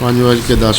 5:10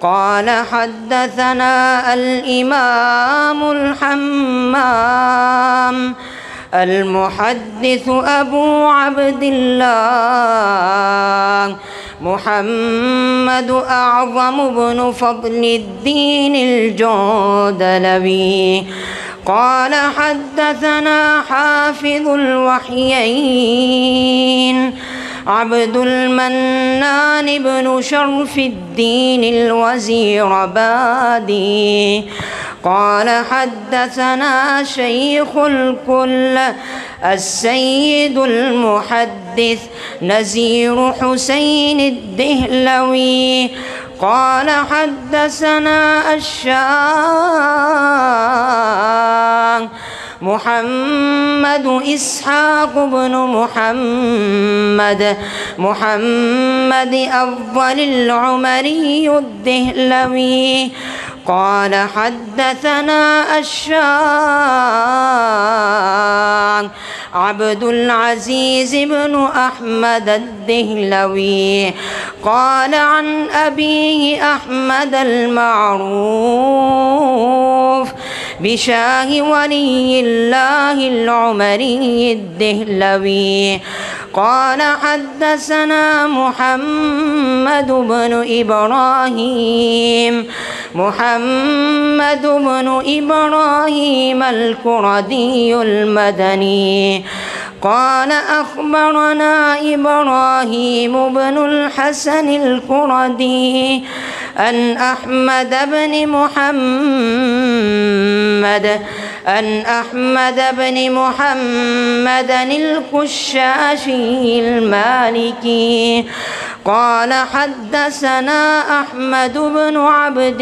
قال حدثنا الإمام الحمام المحدث أبو عبد الله محمد أعظم بن فضل الدين الجودلوي قال حدثنا حافظ الوحيين عبد المنان بن شرف الدين الوزيربادي قال حدثنا شيخ الكل السيد المحدث نزير حسين الدهلوي قال حدثنا الشام محمد إسحاق بن محمد أفضل العمري الدهلوي قال حدثنا الشام عبد العزيز بن أحمد الدهلوي قال عن أبيه أحمد المعروف بشاه ولي الله العمري الدهلوي قال حدثنا محمد بن إبراهيم الكردي المدني قال أخبرنا إبراهيم بن الحسن الكردي أن أحمد بن محمد الكشاشي المالكي قال حدثنا أحمد بن عبد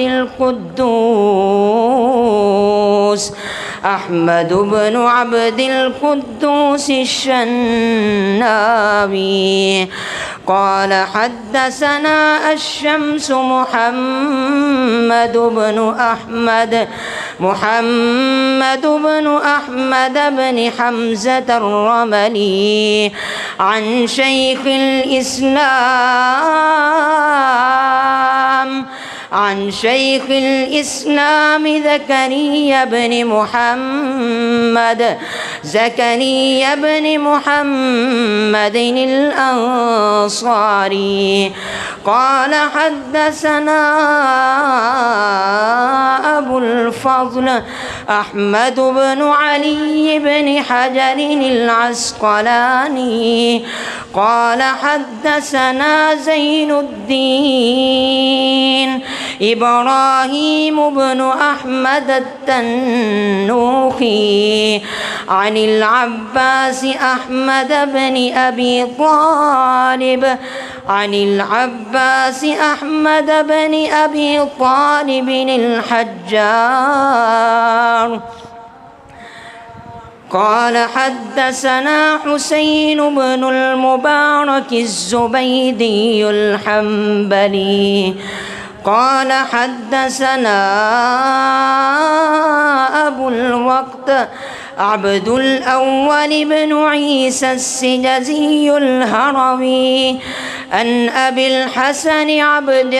القدوس الشناوي قال حدثنا الشمس محمد بن أحمد بن حمزة الرملي عن شيخ الإسلام زكريا بن محمد الأنصاري قال حدثنا أبو الفضل أحمد بن علي بن حجر العسقلاني قال حدثنا زين الدين إبراهيم بن أحمد التنوخي عن العباس أحمد بن أبي طالب عن العباس أحمد بن أبي طالب الحجار قال حدثنا حسين بن المبارك الزبيدي الحنبلي قال حدثنا أبو الوقت عبد الأول بن عيسى السجزي الهروي عن أبي الحسن عبد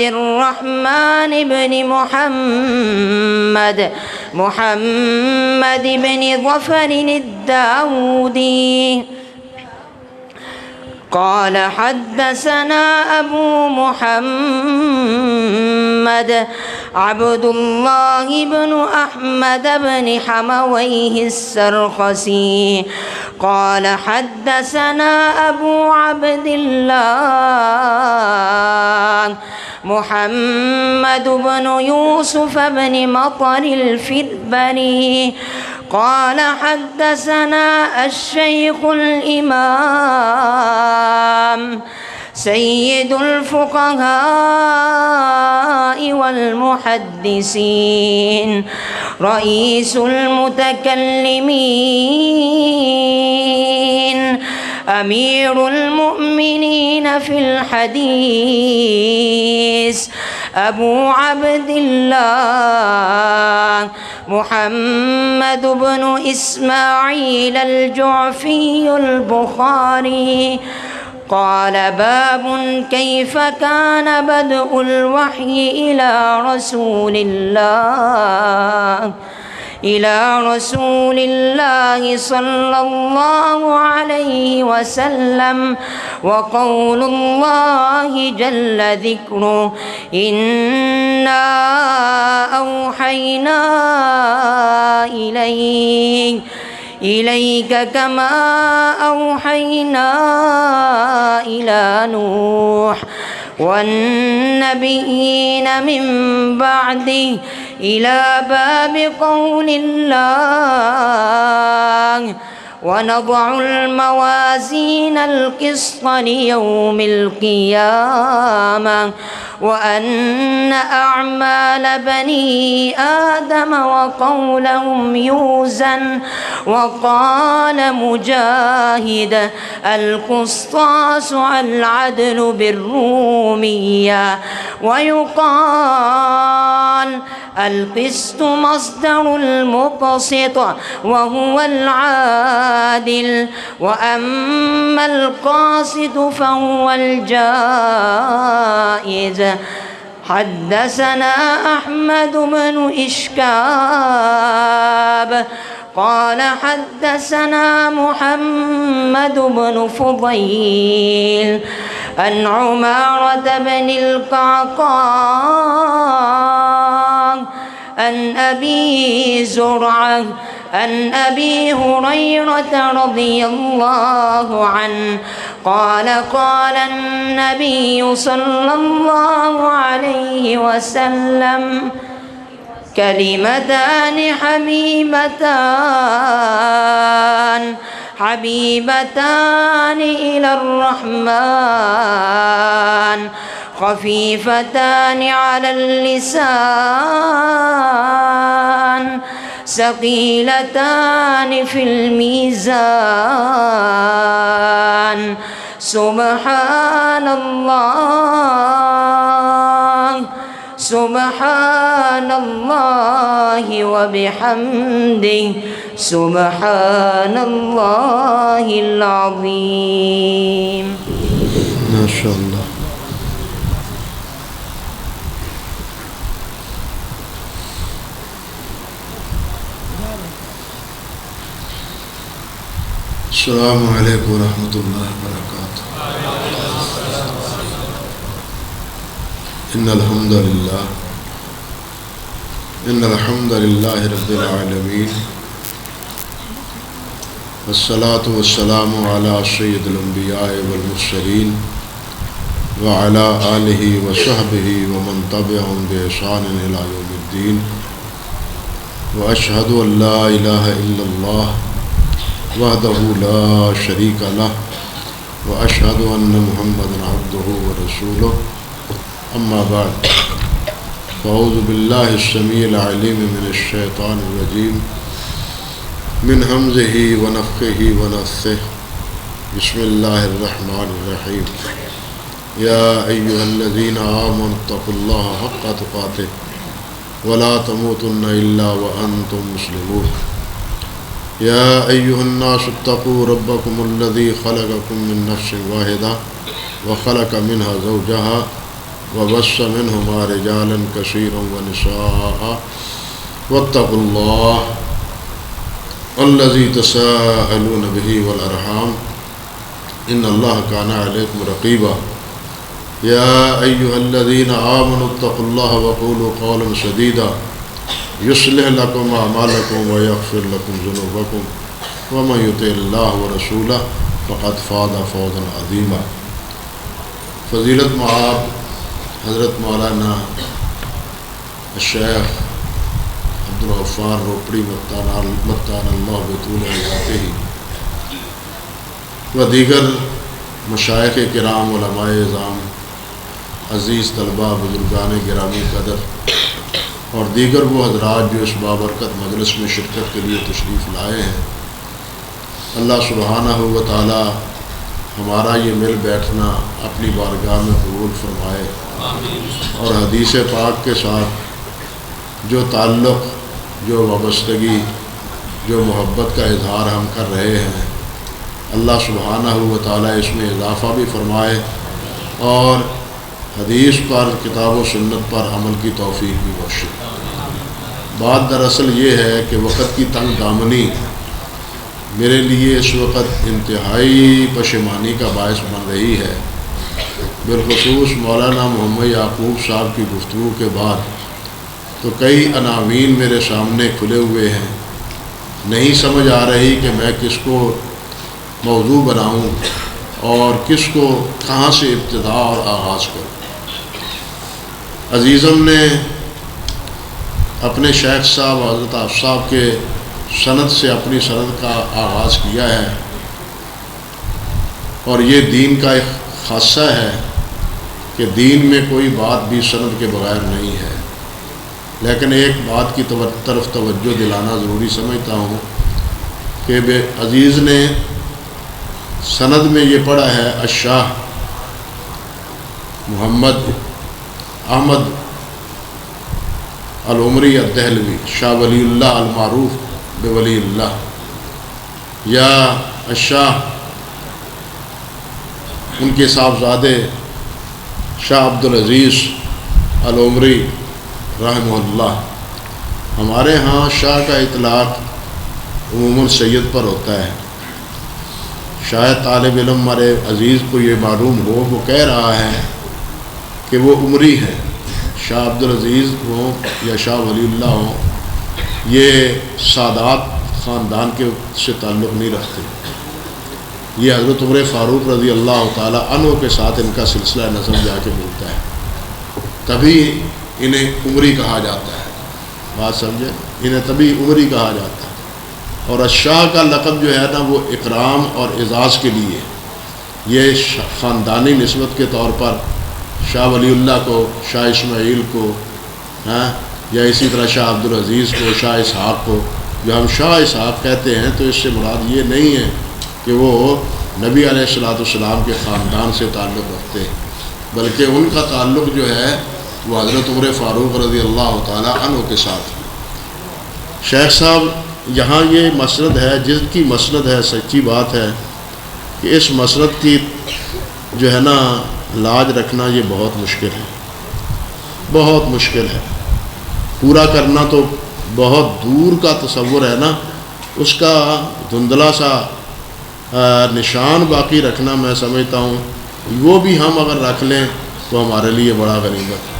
الرحمن بن محمد بن ظفر الداودي قال حدثنا أبو محمد عبد الله بن أحمد بن حمويه السرخسي قال حدثنا أبو عبد الله محمد بن يوسف بن مطر الفربري قال حدثنا الشيخ الإمام سيد الفقهاء والمحدثين رئيس المتكلمين أمير المؤمنين في الحديث أبو عبد الله محمد بن إسماعيل الجعفي البخاري قال باب كيف كان بدء الوحي إلى رسول الله صلى الله عليه وسلم وقول الله جل ذكره إنا أوحينا إليك كما أوحينا إلى نوح والنبيين من بعده إلى باب قول الله ونضع الموازين القسط ليوم القيامة وأن أعمال بني آدم وقولهم يوزن وقال مجاهد القسطاس العدل بالرومية ويقال القسط مصدر المقسط وهو العادل وأما القاسط فهو الجائز حدثنا أحمد بن إشكاب قال حدثنا محمد بن فضيل عن عمارة بن القعقاع عن أبي زرعة عن أبي هريرة رضي الله عنه قال قال النبي صلى الله عليه وسلم كلمتان حبيبتان إلى الرحمن خفيفتان على اللسان ثقيلتان في الميزان سبحان الله وبحمده سبحان الله العظيم. ما شاء الله. السلام علیکم ورحمۃ اللہ وبرکاتہ۔ ان الحمد للہ رب العالمین، والصلاة والسلام علی سید الانبیاء والمرسلین وعلی آلہ وصحبہ ومن تبعهم بإحسان الی یوم الدین، واشہد ان لا الہ الا اللہ وحدہ لا شریک لہ، واشہد ان محمدا عبدہ ورسولہ، اما بعد، فاعوذ باللہ السمیع العلیم من الشیطان الرجیم، من حمزہ ونفخہ ونفثہ، بسم اللہ الرحمن الرحیم، یا ایہا الذین آمنوا اتقوا اللہ حق تقاتہ ولا تموتن الا وانتم مسلمون، یا ایہا الناس اتقوا ربکم الذی خلقکم من نفس واحدہ وخلق منها زوجہا وبث منہما رجالا کثیرا ونساء واتقوا اللہ الذی تساءلون به والارحام ان اللہ کان علیکم رقیبا، یا ایہا الذین آمنوا اتقوا اللہ وقولوا قولا سدیدا یصلح لکم اعمالکم ویغفر لکم ذنوبکم ومن یطع اللہ ورسولہ فقد فاز فوزا عظیما۔ فضیلت معاب حضرت مولانا الشیخ عبدالغفار روپڑی متان اللہ بطول ذاتہ و دیگر مشائخ کرام، علماء اعظام، عزیز طلباء، بزرگان گرامی قدر اور دیگر وہ حضرات جو اس بابرکت مجلس میں شرکت کے لیے تشریف لائے ہیں، اللہ سبحانہ و تعالی ہمارا یہ مل بیٹھنا اپنی بارگاہ میں قبول فرمائے، اور حدیث پاک کے ساتھ جو تعلق، جو وابستگی، جو محبت کا اظہار ہم کر رہے ہیں، اللہ سبحانہ و تعالی اس میں اضافہ بھی فرمائے اور حدیث پر، کتاب و سنت پر عمل کی توفیق بھی بخشے۔ بات دراصل یہ ہے کہ وقت کی تنگ دامنی میرے لیے اس وقت انتہائی پشیمانی کا باعث بن رہی ہے، بالخصوص مولانا محمد یعقوب صاحب کی گفتگو کے بعد تو کئی عناوین میرے سامنے کھلے ہوئے ہیں، نہیں سمجھ آ رہی کہ میں کس کو موضوع بناؤں اور کس کو کہاں سے ابتدا اور آغاز کروں۔ عزیزم نے اپنے شیخ صاحب حضرت حافظ صاحب کے سند سے اپنی سند کا آغاز کیا ہے، اور یہ دین کا ایک خاصہ ہے کہ دین میں کوئی بات بھی سند کے بغیر نہیں ہے، لیکن ایک بات کی طرف توجہ دلانا ضروری سمجھتا ہوں کہ عزیز نے سند میں یہ پڑھا ہے الشاہ محمد احمد العمری الدہلوی، شاہ ولی اللہ المعروف بولی اللہ، یا الشاہ ان کے صاحبزادے شاہ عبدالعزیز العمری رحمہ اللہ۔ ہمارے ہاں شاہ کا اطلاق عموماً سید پر ہوتا ہے، شاید طالب علم ہمارے عزیز کو یہ معلوم ہو، وہ کہہ رہا ہے کہ وہ عمری ہے، شاہ عبدالعزیز ہوں یا شاہ ولی اللہ ہوں، یہ سادات خاندان کے سے تعلق نہیں رکھتے، یہ حضرت عمر فاروق رضی اللہ تعالیٰ عنہ کے ساتھ ان کا سلسلہ نسب جا کے ملتا ہے، تبھی انہیں عمری کہا جاتا ہے، بات سمجھے، انہیں تبھی عمری کہا جاتا ہے۔ اور الشاہ کا لقب جو ہے نا وہ اکرام اور اعزاز کے لیے، یہ خاندانی نسبت کے طور پر شاہ ولی اللہ کو، شاہ اسماعیل کو، یا اسی طرح شاہ عبدالعزیز کو، شاہ اسحاق کو، جو ہم شاہ اسحاق کہتے ہیں تو اس سے مراد یہ نہیں ہے کہ وہ نبی علیہ السلام کے خاندان سے تعلق رکھتے ہیں، بلکہ ان کا تعلق جو ہے وہ حضرت عمر فاروق رضی اللہ تعالیٰ عنہ کے ساتھ۔ شیخ صاحب یہاں یہ مسند ہے، جس کی مسند ہے، سچی بات ہے کہ اس مسند کی جو ہے نا لاج رکھنا یہ بہت مشکل ہے، بہت مشکل ہے، پورا کرنا تو بہت دور کا تصور ہے نا، اس کا دھندلا سا نشان باقی رکھنا میں سمجھتا ہوں وہ بھی ہم اگر رکھ لیں تو ہمارے لیے بڑا غنیمت ہے۔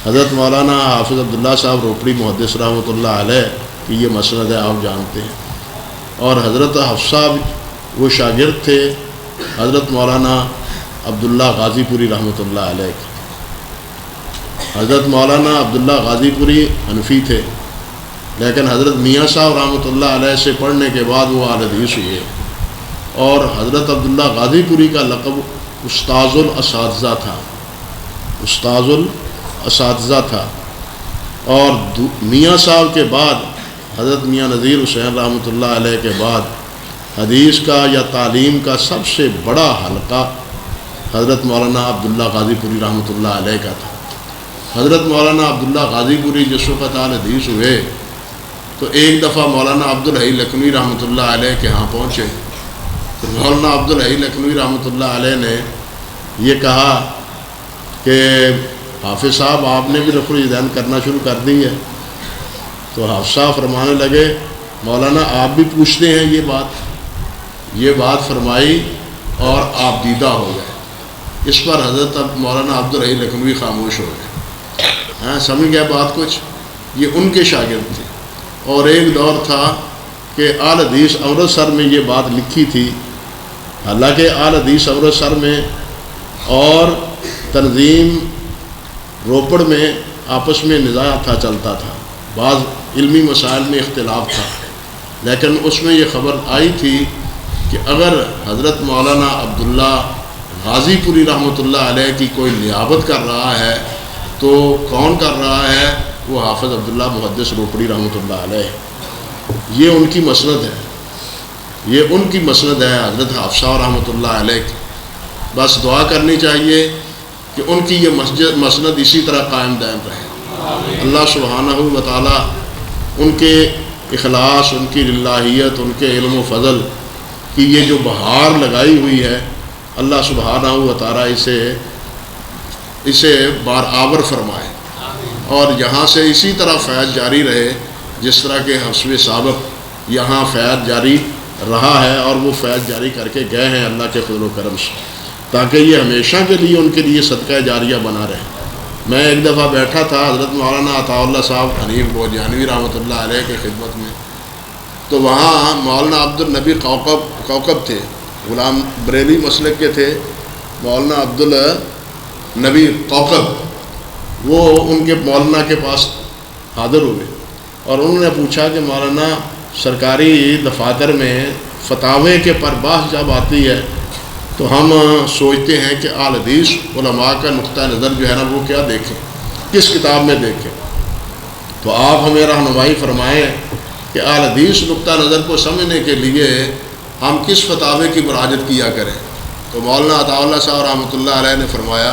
حضرت مولانا حافظ عبداللہ صاحب روپڑی محدث رحمۃ اللہ علیہ کی یہ مسند ہے، آپ جانتے ہیں، اور حضرت حفص صاحب وہ شاگرد تھے حضرت مولانا عبداللہ غازی پوری رحمۃ اللہ علیہ کے۔ حضرت مولانا عبداللہ غازی پوری حنفی تھے، لیکن حضرت میاں صاحب رحمۃ اللہ علیہ سے پڑھنے کے بعد وہ اہل حدیث ہوئے، اور حضرت عبداللہ غازی پوری کا لقب استاذ الاساتذہ تھا، استاذ الاساتذہ تھا۔ اور میاں صاحب کے بعد حضرت میاں نذیر حسین رحمۃ اللہ علیہ کے بعد حدیث کا یا تعلیم کا سب سے بڑا حلقہ حضرت مولانا عبداللہ غازی پوری رحمۃ اللہ علیہ کا تھا۔ حضرت مولانا عبداللہ غازی پوری جس وقت اہل حدیث ہوئے تو ایک دفعہ مولانا عبدالحی لکھنوی رحمۃ اللہ علیہ کے ہاں پہنچے، تو مولانا عبدالحی لکھنوی رحمۃ اللہ علیہ نے یہ کہا کہ حافظ صاحب آپ نے بھی رفع الیدین کرنا شروع کر دی ہے۔ تو حافظ صاحب فرمانے لگے مولانا آپ بھی پوچھتے ہیں یہ بات فرمائی اور آپ دیدہ ہو گئے۔ اس پر حضرت مولانا عبدالحی لکھنوی خاموش ہو گئے۔ ہاں سمجھ گیا بات کچھ؟ یہ ان کے شاگرد تھے، اور ایک دور تھا کہ اہل حدیث امرتسر میں یہ بات لکھی تھی، حالانکہ اہل حدیث امرتسر میں اور تنظیم روپڑ میں آپس میں نزاع چلتا تھا، بعض علمی مسائل میں اختلاف تھا، لیکن اس میں یہ خبر آئی تھی کہ اگر حضرت مولانا عبداللہ غازی پوری رحمۃ اللہ علیہ کی کوئی نیابت کر رہا ہے تو کون کر رہا ہے؟ وہ حافظ عبداللہ محدث روپڑی رحمۃ اللہ علیہ۔ یہ ان کی مسند ہے، یہ ان کی مسند ہے حضرت حافظہ رحمۃ اللہ علیہ کی۔ بس دعا کرنی چاہیے کہ ان کی یہ مسند اسی طرح قائم دائم رہے۔ اللہ سبحانہ و تعالی ان کے اخلاص، ان کی للہیت، ان کے علم و فضل کی یہ جو بہار لگائی ہوئی ہے، اللہ سبحانہ و تعالی اسے بار آور فرمائے، اور یہاں سے اسی طرح فیض جاری رہے جس طرح کہ حفص سابق یہاں فیض جاری رہا ہے، اور وہ فیض جاری کر کے گئے ہیں اللہ کے فضل و کرم سے، تاکہ یہ ہمیشہ کے لیے ان کے لیے صدقہ جاریہ بنا رہے۔ میں ایک دفعہ بیٹھا تھا حضرت مولانا عطا اللہ صاحب حنیف بوجانوی رحمۃ اللہ علیہ کی خدمت میں، تو وہاں مولانا عبد النبی کوکب تھے، غلام بریلی مسلک کے تھے، مولانا عبد النبی کوکب، وہ ان کے مولانا کے پاس حاضر ہوئے، اور انہوں نے پوچھا کہ مولانا سرکاری دفاتر میں فتاوے کے پر بحث جب آتی ہے تو ہم سوچتے ہیں کہ اہل حدیث علماء کا نقطہ نظر جو ہے نا وہ کیا دیکھیں، کس کتاب میں دیکھیں، تو آپ ہمیں رہنمائی فرمائیں کہ اہل حدیث نقطہ نظر کو سمجھنے کے لیے ہم کس فتاوے کی مراجعت کیا کریں۔ تو مولانا عطا اللہ صاحب رحمۃ اللہ علیہ نے فرمایا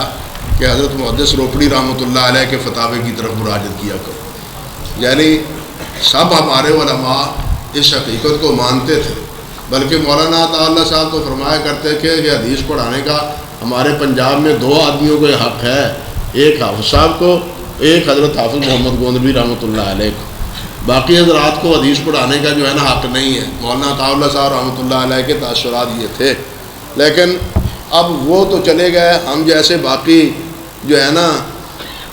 کہ حضرت محدث روپڑی رحمۃ اللہ علیہ کے فتاوے کی طرف مراجعت کیا کرو۔ یعنی سب ہمارے علماء اس حقیقت کو مانتے تھے، بلکہ مولانا عطا اللہ صاحب تو فرمایا کرتے تھے کہ حدیث پڑھانے کا ہمارے پنجاب میں 2 آدمیوں کو یہ حق ہے، ایک حافظ صاحب کو، ایک حضرت حافظ محمد گوندلوی رحمۃ اللہ علیہ کو، باقی حضرات کو حدیث پڑھانے کا جو ہے نا حق نہیں ہے۔ مولانا عطا اللہ صاحب رحمۃ اللہ علیہ کے تاثرات یہ تھے، لیکن اب وہ تو چلے گئے، ہم جیسے باقی جو ہے نا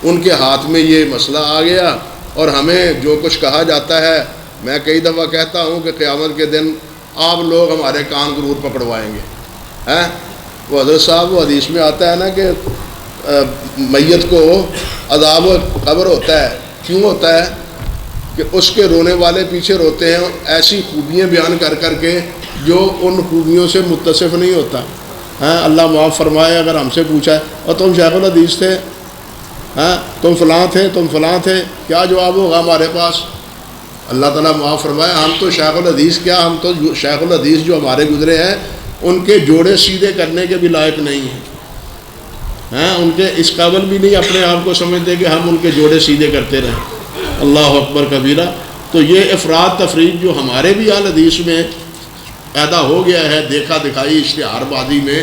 ان کے ہاتھ میں یہ مسئلہ آ گیا، اور ہمیں جو کچھ کہا جاتا ہے، میں کئی دفعہ کہتا ہوں کہ قیامت کے دن آپ لوگ ہمارے کان ضرور پکڑوائیں گے۔ وہ حضرت صاحب وہ حدیث میں آتا ہے نا کہ میت کو عذاب قبر ہوتا ہے، کیوں ہوتا ہے؟ کہ اس کے رونے والے پیچھے روتے ہیں ایسی خوبیاں بیان کر کر کے جو ان خوبیوں سے متصف نہیں ہوتا۔ اللہ معاف فرمائے اگر ہم سے پوچھا ہے اور تم شیخ الحدیث تھے، تم فلاں تھے، تم فلاں تھے، کیا جواب ہوگا ہمارے پاس؟ اللہ تعالیٰ معاف فرمائے ہم تو شیخ الحدیث کیا، ہم تو شیخ الحدیث جو ہمارے گزرے ہیں ان کے جوڑے سیدھے کرنے کے بھی لائق نہیں ہیں، ان کے اس قابل بھی نہیں اپنے آپ کو سمجھتے کہ ہم ان کے جوڑے سیدھے کرتے رہیں۔ اللہ اکبر کبیرہ۔ تو یہ افراد تفریق جو ہمارے بھی اہل حدیث میں پیدا ہو گیا ہے، دیکھا دکھائی اشتہار بازی میں،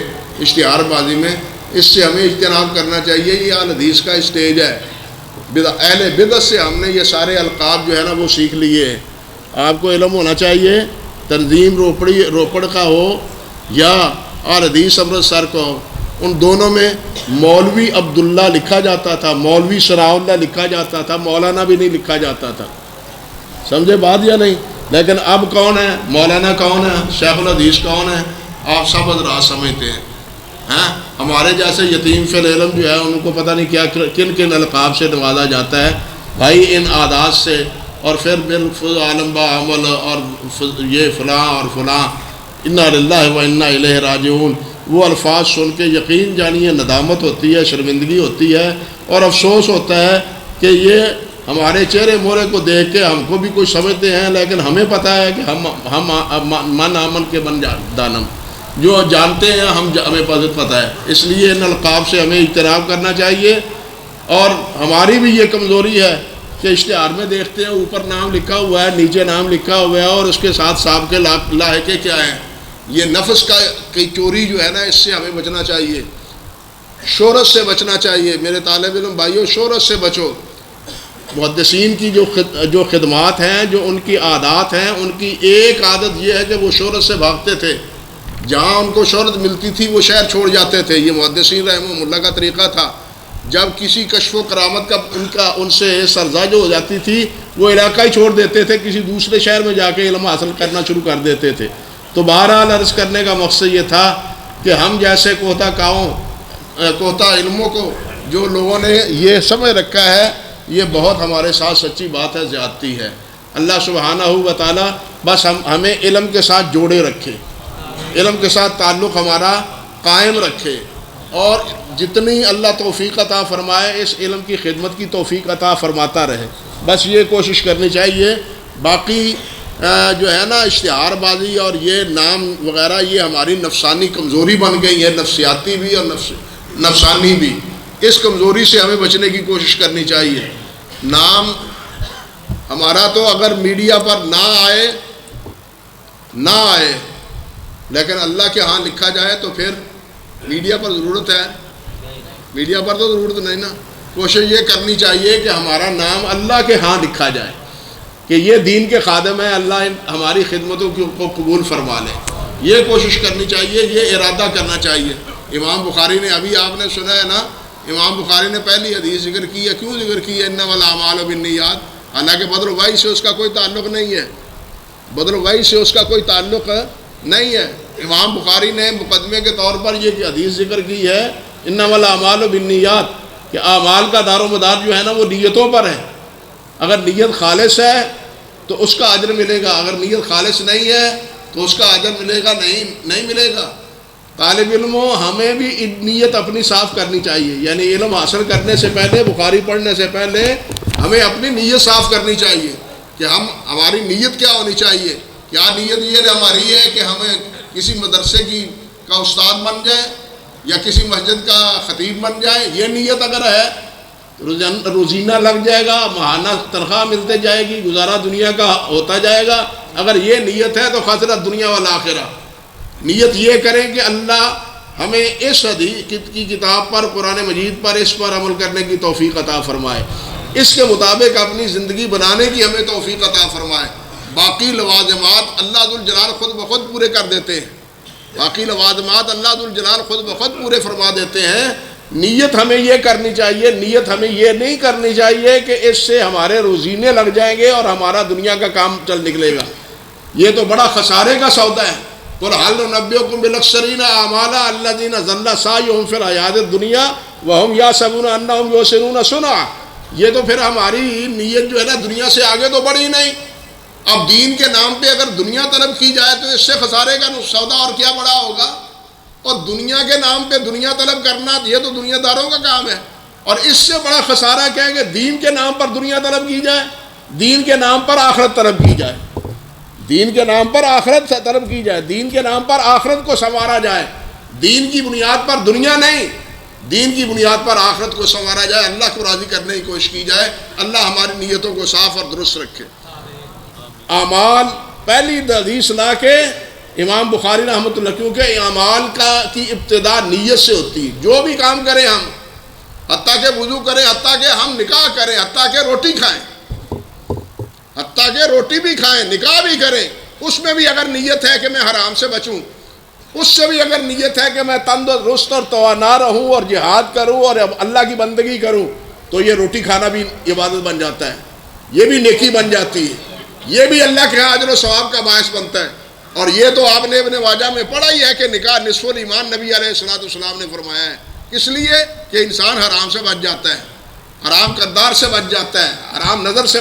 اس سے ہمیں اجتناب کرنا چاہیے۔ یہ اہل حدیث کا اسٹیج ہے، اہل بدعت سے ہم نے یہ سارے القاب جو ہے نا وہ سیکھ لیے ہیں۔ آپ کو علم ہونا چاہیے، تنظیم روپڑ کا ہو یا اور حدیث امرتسر کو، ان دونوں میں مولوی عبداللہ لکھا جاتا تھا، مولوی ثناء اللہ لکھا جاتا تھا، مولانا بھی نہیں لکھا جاتا تھا. سمجھے بات یا نہیں؟ لیکن اب کون ہے مولانا، کون ہے شیخ الحدیث، کون ہے؟ آپ سب حضرات سمجھتے ہیں. ہمارے جیسے یتیم فی العلم جو ہے ان کو پتہ نہیں کیا کن کن القاب سے نوازا جاتا ہے بھائی، ان عادات سے. اور پھر بالفض عالم با عمل اور یہ فلاں اور فلاں، انا للہ و انا الیہ راجعون، وہ الفاظ سن کے یقین جانیے ندامت ہوتی ہے، شرمندگی ہوتی ہے، اور افسوس ہوتا ہے کہ یہ ہمارے چہرے مورے کو دیکھ کے ہم کو بھی کچھ سمجھتے ہیں، لیکن ہمیں پتہ ہے کہ ہم من آمن کے من دانم، جو جانتے ہیں ہمیں پتہ ہے. اس لیے ان القاب سے ہمیں اجتناب کرنا چاہیے. اور ہماری بھی یہ کمزوری ہے کہ اشتہار میں دیکھتے ہیں اوپر نام لکھا ہوا ہے، نیچے نام لکھا ہوا ہے، اور اس کے ساتھ صاحب کے لاحقے کیا ہیں. یہ نفس کی چوری جو ہے نا، اس سے ہمیں بچنا چاہیے، شہرت سے بچنا چاہیے. میرے طالب علم بھائیوں، شہرت سے بچو. محدثین کی جو خدمات ہیں، جو ان کی عادات ہیں، ان کی ایک عادت یہ ہے کہ وہ شہرت سے بھاگتے تھے. جہاں ان کو شہرت ملتی تھی وہ شہر چھوڑ جاتے تھے. یہ محدثین رحمہ اللہ کا طریقہ تھا. جب کسی کشف و کرامت کا ان سے سرزد ہو جاتی تھی، وہ علاقہ ہی چھوڑ دیتے تھے، کسی دوسرے شہر میں جا کے علم حاصل کرنا شروع کر دیتے تھے. تو بہرحال عرض کرنے کا مقصد یہ تھا کہ ہم جیسے کوتا علموں کو جو لوگوں نے یہ سمجھ رکھا ہے، یہ بہت ہمارے ساتھ سچی بات ہے، زیادتی ہے. اللہ سبحانہ و تعالی بس ہمیں علم کے ساتھ جوڑے رکھے، علم کے ساتھ تعلق ہمارا قائم رکھے، اور جتنی اللہ توفیق عطا فرمائے اس علم کی خدمت کی توفیق عطا فرماتا رہے. بس یہ کوشش کرنی چاہیے. باقی جو ہے نا اشتہار بازی اور یہ نام وغیرہ، یہ ہماری نفسانی کمزوری بن گئی ہے، نفسیاتی بھی اور نفسانی بھی. اس کمزوری سے ہمیں بچنے کی کوشش کرنی چاہیے. نام ہمارا تو اگر میڈیا پر نہ آئے لیکن اللہ کے ہاں لکھا جائے تو پھر میڈیا پر ضرورت ہے، میڈیا پر تو ضرورت نہیں نا. کوشش یہ کرنی چاہیے کہ ہمارا نام اللہ کے ہاں لکھا جائے کہ یہ دین کے خادم ہیں، اللہ ہماری خدمتوں کو قبول فرما لے. یہ کوشش کرنی چاہیے، یہ ارادہ کرنا چاہیے. امام بخاری نے ابھی آپ نے سنا ہے نا، امام بخاری نے پہلی حدیث ذکر کی ہے. کیوں ذکر کی ہے؟ انما الاعمال بالنیات. حالانکہ بدر و وحی سے اس کا کوئی تعلق نہیں ہے، بدر و وحی سے اس کا کوئی تعلق نہیں ہے. امام بخاری نے مقدمے کے طور پر یہ حدیث ذکر کی ہے انما الاعمال بالنیات، کہ اعمال کا دار و مدار جو ہے نا وہ نیتوں پر ہے. اگر نیت خالص ہے تو اس کا اجر ملے گا، اگر نیت خالص نہیں ہے تو اس کا اجر ملے گا نہیں ملے گا. طالب علموں، ہمیں بھی نیت اپنی صاف کرنی چاہیے. یعنی علم حاصل کرنے سے پہلے، بخاری پڑھنے سے پہلے ہمیں اپنی نیت صاف کرنی چاہیے کہ ہماری نیت کیا ہونی چاہیے. کیا نیت یہ ہماری ہے کہ ہمیں کسی مدرسے کا استاد بن جائے یا کسی مسجد کا خطیب بن جائے؟ یہ نیت اگر ہے روزینہ لگ جائے گا، ماہانہ تنخواہ ملتے جائے گی، گزارا دنیا کا ہوتا جائے گا. اگر یہ نیت ہے تو خسرت دنیا والآخرہ. نیت یہ کریں کہ اللہ ہمیں اس حدیث کی کتاب پر، قرآن مجید پر، اس پر عمل کرنے کی توفیق عطا فرمائے، اس کے مطابق اپنی زندگی بنانے کی ہمیں توفیق عطا فرمائے. باقی لوازمات اللہ ذوالجلال خود بخود پورے کر دیتے ہیں، باقی لوازمات اللہ ذوالجلال خود بخود پورے فرما دیتے ہیں. نیت ہمیں یہ کرنی چاہیے، نیت ہمیں یہ نہیں کرنی چاہیے کہ اس سے ہمارے روزینے لگ جائیں گے اور ہمارا دنیا کا کام چل نکلے گا. یہ تو بڑا خسارے کا سودا ہے. قُلْ هَلْ نُنَبِّئُكُم بِالْأَخْسَرِينَ أَعْمَالًا الَّذِينَ ضَلَّ سَعْيُهُمْ فِي الْحَيَاةِ الدُّنْيَا وَهُمْ يَحْسَبُونَ أَنَّهُمْ يُحْسِنُونَ صُنْعًا. یہ تو پھر ہماری نیت جو ہے نا دنیا سے آگے تو بڑھی نہیں. اب دین کے نام پہ اگر دنیا طلب کی جائے تو اس سے خسارے کا سودا اور کیا بڑا ہوگا. اور دنیا کے نام پہ دنیا طلب کرنا یہ تو دنیا داروں کا کام ہے. اور اس سے بڑا خسارہ کیا ہے کہ دین کے نام پر دنیا طلب کی جائے، دین کے نام پر آخرت طلب کی جائے، دین کے نام پر آخرت طلب کی جائے، دین کے نام پر آخرت کو سنوارا جائے. دین کی بنیاد پر دنیا نہیں، دین کی بنیاد پر آخرت کو سنوارا جائے، اللہ کو راضی کرنے کی کوشش کی جائے. اللہ ہماری نیتوں کو صاف اور درست رکھے. اعمال پہلی حدیث لا کے امام بخاری رحمۃ اللہ، کیونکہ اعمال کی ابتدا نیت سے ہوتی ہے. جو بھی کام کریں ہم، حتیٰ کہ وضو کریں، حتیٰ کہ ہم نکاح کریں، حتیٰ کہ روٹی کھائیں، حتیٰ کہ روٹی بھی کھائیں، نکاح بھی کریں، اس میں بھی اگر نیت ہے کہ میں حرام سے بچوں، اس سے بھی اگر نیت ہے کہ میں تندرست اور توانا رہوں اور جہاد کروں اور اللہ کی بندگی کروں تو یہ روٹی کھانا بھی عبادت بن جاتا ہے، یہ بھی نیکی بن جاتی ہے، یہ بھی اللہ کے اجر و ثواب کا باعث بنتا ہے۔ اور یہ تو آپ نے ابن ماجہ میں پڑھا ہی ہے کہ نکاح نصف الایمان نبی علیہ السلام نے فرمایا ہے، اس لیے کہ انسان حرام سے بچ جاتا ہے، حرام کردار سے بچ جاتا ہے، حرام نظر سے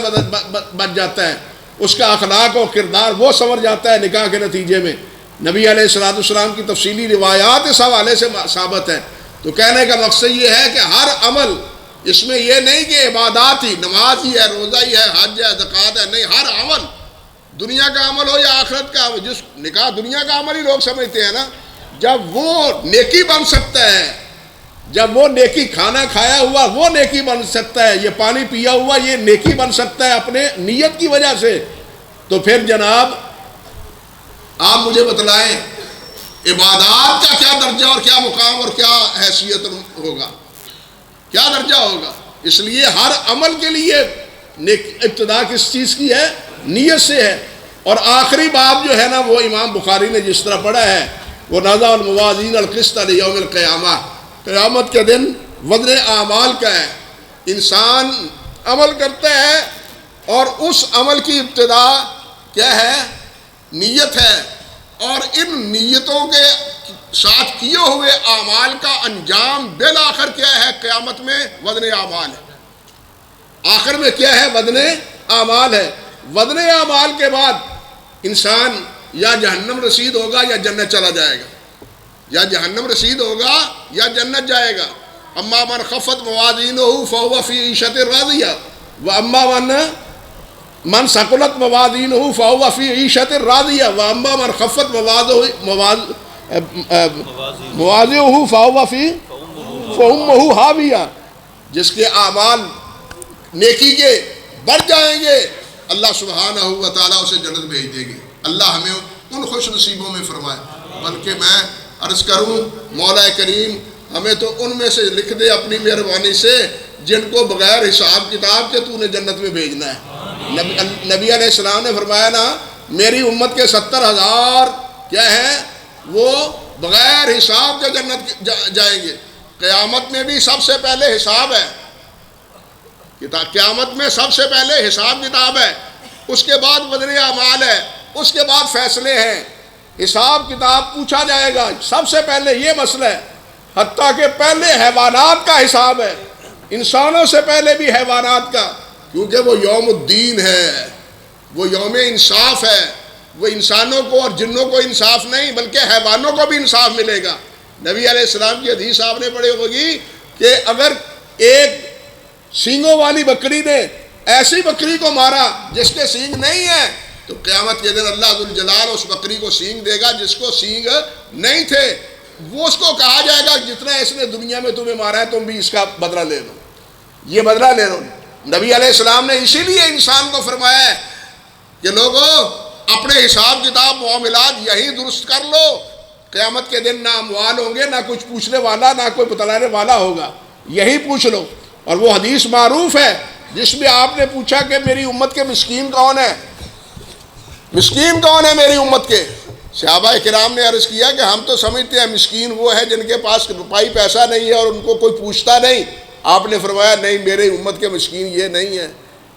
بچ جاتا ہے، اس کا اخلاق و کردار وہ سنور جاتا ہے نکاح کے نتیجے میں۔ نبی علیہ السلام کی تفصیلی روایات اس حوالے سے ثابت ہے۔ تو کہنے کا مقصد یہ ہے کہ ہر عمل، اس میں یہ نہیں کہ عبادات ہی، نماز ہی ہے، روزہ ہی ہے، حج ہے، زکوٰۃ ہے، نہیں، ہر عمل، دنیا کا عمل ہو یا آخرت کا، جس نکاح دنیا کا عمل ہی لوگ سمجھتے ہیں نا، جب وہ نیکی بن سکتا ہے، جب وہ نیکی کھانا کھایا ہوا وہ نیکی بن سکتا ہے، یہ پانی پیا ہوا یہ نیکی بن سکتا ہے اپنے نیت کی وجہ سے، تو پھر جناب آپ مجھے بتلائیں عبادات کا کیا درجہ اور کیا مقام اور کیا حیثیت ہوگا، کیا درجہ ہوگا۔ اس لیے ہر عمل کے لیے ابتدا کس چیز کی ہے؟ نیت سے ہے۔ اور آخری باب جو ہے نا وہ امام بخاری نے جس طرح پڑھا ہے، وہ نضع الموازین القسط لیوم القیامہ، قیامت کے دن وزن اعمال کا ہے۔ انسان عمل کرتا ہے اور اس عمل کی ابتدا کیا ہے؟ نیت ہے، اور ان نیتوں کے ساتھ کیے ہوئے اعمال کا انجام بالآخر کیا ہے؟ قیامت میں وزن اعمال ہے، آخر میں کیا ہے؟ وزن اعمال ہے۔ وزن اعمال کے بعد انسان یا جہنم رسید ہوگا یا جنت چلا جائے گا، یا جہنم رسید ہوگا یا جنت جائے گا۔ اما من خفت موازینہ فہو فی عیشۃ راضیہ واما من ثقلت موازینہ فہو فی عیشۃ راضیہ واما من خفت موازینہ فہو فی فامہ ہاویہ۔ جس کے اعمال نیکی کے بڑھ جائیں گے اللہ سبحانہ و تعالیٰ اسے جنت بھیج دے گے۔ اللہ ہمیں ان خوش نصیبوں میں فرمائے۔ بلکہ میں عرض کروں مولا کریم ہمیں تو ان میں سے لکھ دے اپنی مہربانی سے جن کو بغیر حساب کتاب کے تو نے جنت میں بھیجنا ہے۔ نبی علیہ السلام نے فرمایا نا میری امت کے 70,000 کیا ہے وہ بغیر حساب کے جنت جائیں گے۔ قیامت میں بھی سب سے پہلے حساب ہے، قیامت میں سب سے پہلے حساب کتاب ہے، اس کے بعد وزن اعمال ہے، اس کے بعد فیصلے ہیں، حساب کتاب پوچھا جائے گا۔ سب سے پہلے یہ مسئلہ ہے، حتیٰ کہ پہلے حیوانات کا حساب ہے، انسانوں سے پہلے بھی حیوانات کا، کیونکہ وہ یوم الدین ہے، وہ یوم انصاف ہے، وہ انسانوں کو اور جنوں کو انصاف نہیں بلکہ حیوانوں کو بھی انصاف ملے گا۔ نبی علیہ السلام کی حدیث آپ نے پڑھی ہوگی کہ اگر ایک سینگوں والی بکری نے ایسی بکری کو مارا جس کے سینگ نہیں ہے تو قیامت کے دن اللہ ذوالجلال اس بکری کو سینگ دے گا جس کو سینگ نہیں تھے۔ وہ اس کو کہا جائے گا جتنا اس نے دنیا میں تمہیں مارا ہے تم بھی اس کا بدلہ لے لو، یہ بدلہ لے لو۔ نبی علیہ السلام نے اسی لیے انسان کو فرمایا ہے کہ لوگوں اپنے حساب کتاب معاملات یہی درست کر لو، قیامت کے دن نہ اموال ہوں گے، نہ کچھ پوچھنے والا، نہ کوئی بتلانے والا ہوگا، یہی پوچھ لو۔ اور وہ حدیث معروف ہے جس میں آپ نے پوچھا کہ میری امت کے مسکین کون ہے، مسکین کون ہے میری امت کے؟ صحابہ کرام نے عرض کیا کہ ہم تو سمجھتے ہیں مسکین وہ ہے جن کے پاس روپائی پیسہ نہیں ہے اور ان کو کوئی پوچھتا نہیں۔ آپ نے فرمایا نہیں، میری امت کے مسکین یہ نہیں ہے،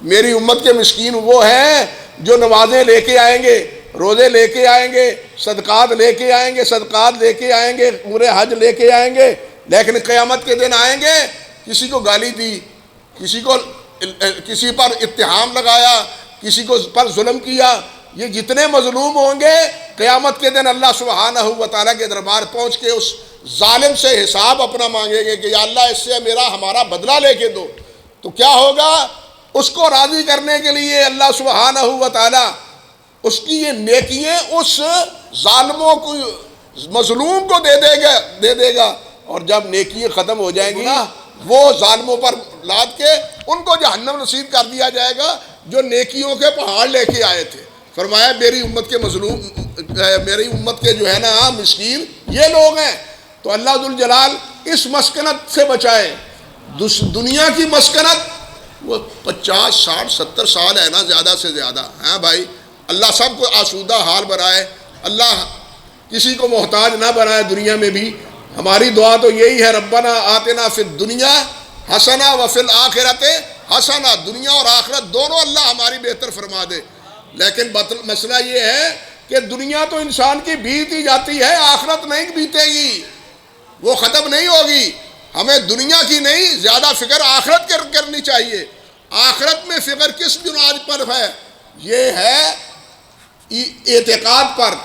میری امت کے مسکین وہ ہیں جو نمازیں لے کے آئیں گے، روزے لے کے آئیں گے، صدقات لے کے آئیں گے، صدقات لے کے آئیں گے، عمرے حج لے کے آئیں گے، لیکن قیامت کے دن آئیں گے کسی کو گالی دی، کسی پر اتہام لگایا، کسی کو پر ظلم کیا۔ یہ جتنے مظلوم ہوں گے قیامت کے دن اللہ سبحانہ و تعالیٰ کے دربار پہنچ کے اس ظالم سے حساب اپنا مانگیں گے کہ یا اللہ اس سے ہمارا بدلہ لے کے دو۔ تو کیا ہوگا؟ اس کو راضی کرنے کے لیے اللہ سبحانہ و تعالیٰ اس کی یہ نیکیاں اس ظالموں کو، مظلوم کو دے دے گا، اور جب نیکیاں ختم ہو جائیں گی وہ ظالموں پر لاد کے ان کو جہنم رسید کر دیا جائے گا جو نیکیوں کے پہاڑ لے کے آئے تھے۔ فرمایا میری امت کے مظلوم، میری امت کے جو ہے نا مسکین یہ لوگ ہیں۔ تو اللہ ذوالجلال اس مسکنت سے بچائے۔ دنیا کی مسکنت وہ 50 60 70 سال ہے نا، زیادہ سے زیادہ، ہاں بھائی، اللہ سب کو آسودہ حال بنائے۔ اللہ کسی کو محتاج نہ بنائے دنیا میں بھی. ہماری دعا تو یہی ہے ربنا آتنا فی الدنیا حسنہ وفی الآخرۃ حسنہ. دنیا اور آخرت دونوں اللہ ہماری بہتر فرما دے. لیکن مسئلہ یہ ہے کہ دنیا تو انسان کی بیت ہی جاتی ہے، آخرت نہیں بیتے گی، وہ ختم نہیں ہوگی. ہمیں دنیا کی نہیں، زیادہ فکر آخرت کرنی چاہیے. آخرت میں فکر کس بنیاد پر ہے؟ یہ ہے اعتقاد پر،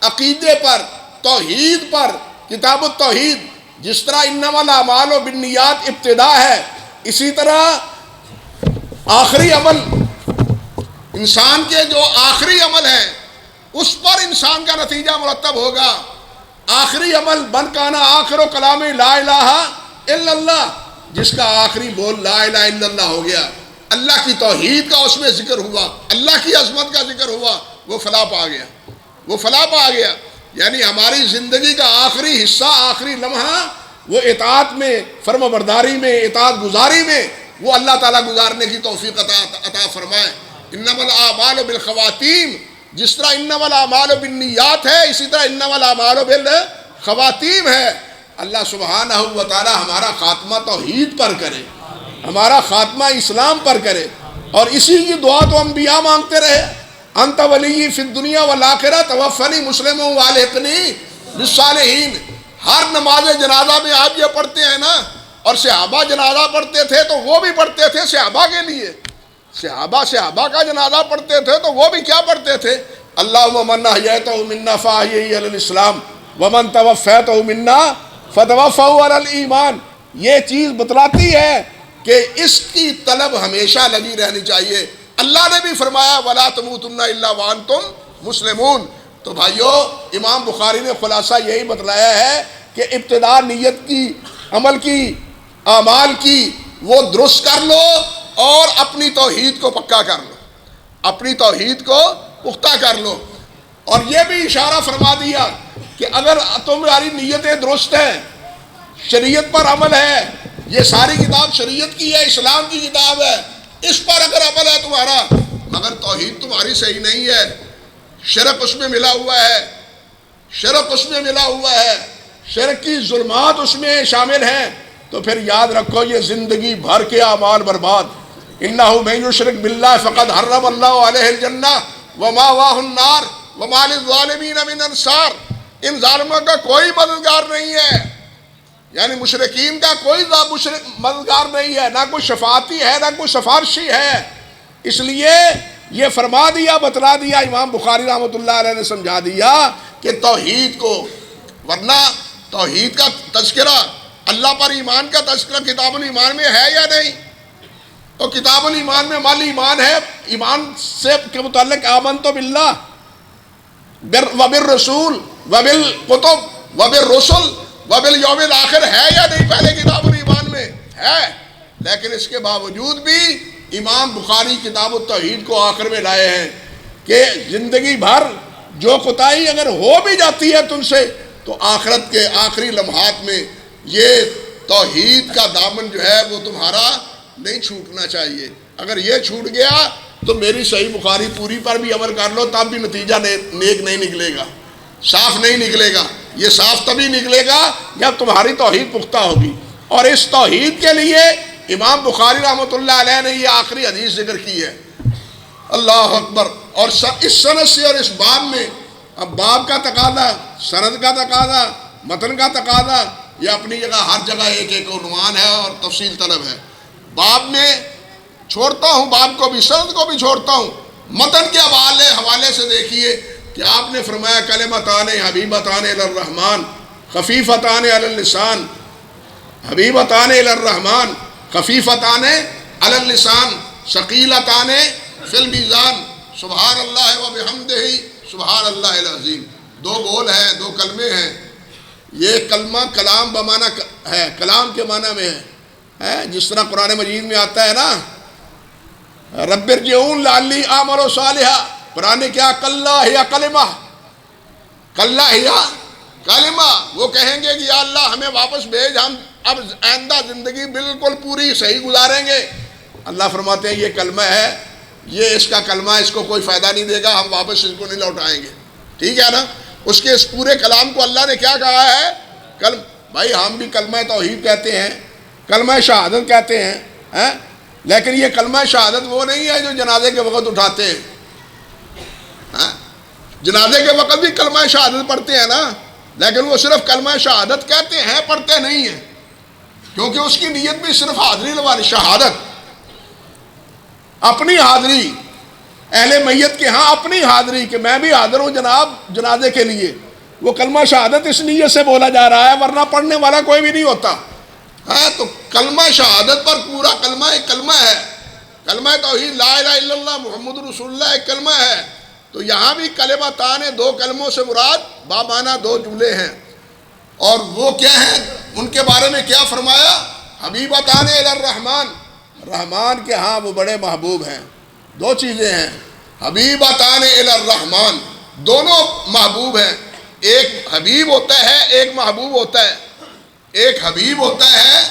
عقیدے پر، توحید پر. کتاب التوحید جس طرح انما الاعمال بالنیات ابتدا ہے، اسی طرح آخری عمل، انسان کے جو آخری عمل ہے اس پر انسان کا نتیجہ مرتب ہوگا. آخری عمل من کانا آخر و کلام لا الہ الا اللہ، جس کا آخری بول لا الہ الا اللہ ہو گیا، اللہ کی توحید کا اس میں ذکر ہوا، اللہ کی عظمت کا ذکر ہوا، وہ فلاح پا گیا، وہ فلاح پا گیا. یعنی ہماری زندگی کا آخری حصہ، آخری لمحہ وہ اطاعت میں، فرما برداری میں، اطاعت گزاری میں وہ اللہ تعالیٰ گزارنے کی توفیق عطا فرمائے. انما الاعمال بالخواتیم، جس طرح انما الاعمال بالنیات ہے، اسی طرح انما الاعمال بالخواتیم ہے. اللہ سبحانہ و تعالیٰ ہمارا خاتمہ توحید پر کرے، ہمارا خاتمہ اسلام پر کرے. اور اسی کی دعا تو انبیاء مانگتے رہے، انت ولی فی الدنیا والآخرہ توفنی مسلما والحقنی بالصالحین. ہر نماز جنازہ میں آپ یہ پڑھتے ہیں نا. اور صحابہ جنازہ پڑھتے تھے تو وہ بھی پڑھتے تھے صحابہ کے لیے. صحابہ کا جنازہ پڑھتے تھے تو وہ بھی کیا پڑھتے تھے؟ اللہم من احییتہ منا فاحیہ علی الاسلام ومن توفیتہ منا فتوفہ علی الایمان. یہ چیز بتلاتی ہے کہ اس کی طلب ہمیشہ لگی رہنی چاہیے. اللہ نے بھی فرمایا وَلَا تَمُوتُنَّ إِلَّا وَأَنْتُمْ مُسْلِمُونَ. تو بھائیو، امام بخاری نے خلاصہ یہی بتلایا ہے کہ ابتدا نیت کی، عمل کی، اعمال کی وہ درست کر لو اور اپنی توحید کو پکا کر لو، اپنی توحید کو پختہ کر لو. اور یہ بھی اشارہ فرما دیا کہ اگر تمہاری نیتیں درست ہیں، شریعت پر عمل ہے، یہ ساری کتاب شریعت کی ہے، اسلام کی کتاب ہے، اس پر اگر عمل ہے تمہارا، مگر توحید تمہاری صحیح نہیں ہے، شرک اس میں ملا ہوا ہے، شرک اس میں ملا ہوا ہے، شرک کی ظلمات اس میں شامل ہیں، تو پھر یاد رکھو یہ زندگی بھر کے اعمال برباد. انہ من یشرک باللہ فقد حرم اللہ علیہ الجنہ ومأواہ النار وما للظالمین من انصار. ان ظالموں کا کوئی مددگار نہیں ہے، یعنی مشرکین کا کوئی مددگار نہیں ہے، نہ کوئی شفاعتی ہے، نہ کوئی سفارشی ہے. اس لیے یہ فرما دیا، بتلا دیا، امام بخاری رحمۃ اللہ علیہ نے سمجھا دیا کہ توحید کو، ورنہ توحید کا تذکرہ، اللہ پر ایمان کا تذکرہ کتاب الایمان میں ہے یا نہیں؟ تو کتاب الایمان میں مال ایمان ہے، ایمان سے کے متعلق آمنت باللہ وبالرسول وبالکتب وبالرسل وبالیوم الآخر ہے یا نہیں؟ پہلے کتاب الایمان میں ہے. لیکن اس کے باوجود بھی امام بخاری کتاب التوحید کو آخر میں لائے ہیں کہ زندگی بھر جو کوتاہی اگر ہو بھی جاتی ہے تم سے، تو آخرت کے آخری لمحات میں یہ توحید کا دامن جو ہے وہ تمہارا نہیں چھوٹنا چاہیے. اگر یہ چھوٹ گیا تو میری صحیح بخاری پوری پر بھی عمل کر لو، تب بھی نتیجہ نیک نہیں نکلے گا، صاف نہیں نکلے گا. یہ صاف تبھی نکلے گا جب تمہاری توحید پختہ ہوگی. اور اس توحید کے لیے امام بخاری رحمۃ اللہ علیہ نے یہ آخری حدیث ذکر کی ہے. اللہ اکبر. اور اس سند سے اور اس باب میں، اب باب کا تقاضا، سند کا تقاضا، متن کا تقاضا، یہ اپنی جگہ ہر جگہ ایک ایک عنوان ہے اور تفصیل طلب ہے. باب میں چھوڑتا ہوں، باب کو بھی، سند کو بھی چھوڑتا ہوں. متن کے حوالے سے دیکھیے کہ آپ نے فرمایا کلمتان حبیبتان الی الرحمن خفیفتان علی اللسان، حبیبتان الی الرحمن خفیفتان علی اللسان ثقیلتان فی المیزان سبحان اللہ و بحمدہ سبحان اللہ العظیم. دو بول ہیں، دو کلمے ہیں. یہ کلمہ کلام بمعنی ہے، کلام کے معنی میں ہے، جس طرح قرآن مجید میں آتا ہے نا رب ارجعون لعلی اعمل صالحا. قرآن نے کیا؟ کلّا ہی کلمہ، کلّا ہی کلمہ. وہ کہیں گے کہ یا اللہ ہمیں واپس بھیج، ہم اب آئندہ زندگی بالکل پوری صحیح گزاریں گے. اللہ فرماتے ہیں یہ کلمہ ہے، یہ اس کا کلمہ اس کو کوئی فائدہ نہیں دے گا، ہم واپس اس کو نہیں لوٹائیں گے. ٹھیک ہے نا؟ اس کے اس پورے کلام کو اللہ نے کیا کہا ہے؟ بھائی ہم بھی کلمہ توحید کہتے ہیں، کلمہ شہادت کہتے ہیں، لیکن یہ کلمہ شہادت وہ نہیں ہے جو جنازے کے وقت اٹھاتے ہیں۔ جنازے کے وقت بھی کلمہ شہادت پڑھتے ہیں نا، لیکن وہ صرف کلمہ شہادت کہتے ہیں، پڑھتے نہیں ہیں، کیونکہ اس کی نیت بھی صرف حاضری لوانی، شہادت، اپنی حاضری، اہل میت کے ہاں اپنی حاضری کہ میں بھی حاضر ہوں جناب جنازے کے لیے، وہ کلمہ شہادت اس نیت سے بولا جا رہا ہے، ورنہ پڑھنے والا کوئی بھی نہیں ہوتا۔ تو کلمہ شہادت پر پورا کلمہ ایک کلمہ ہے، کلمہ توحید لا الہ الا اللہ محمد رسول اللہ ایک کلمہ ہے۔ تو یہاں بھی کلمتان، دو کلموں سے مراد بامعنی دو جملے ہیں، اور وہ کیا ہیں؟ ان کے بارے میں کیا فرمایا؟ حبیبتان الی الرحمن، رحمان کے ہاں وہ بڑے محبوب ہیں۔ دو چیزیں ہیں، حبیبتان الی الرحمن، دونوں محبوب ہیں، ایک حبیب ہوتا ہے ایک محبوب ہوتا ہے، ایک حبیب ہوتا ہے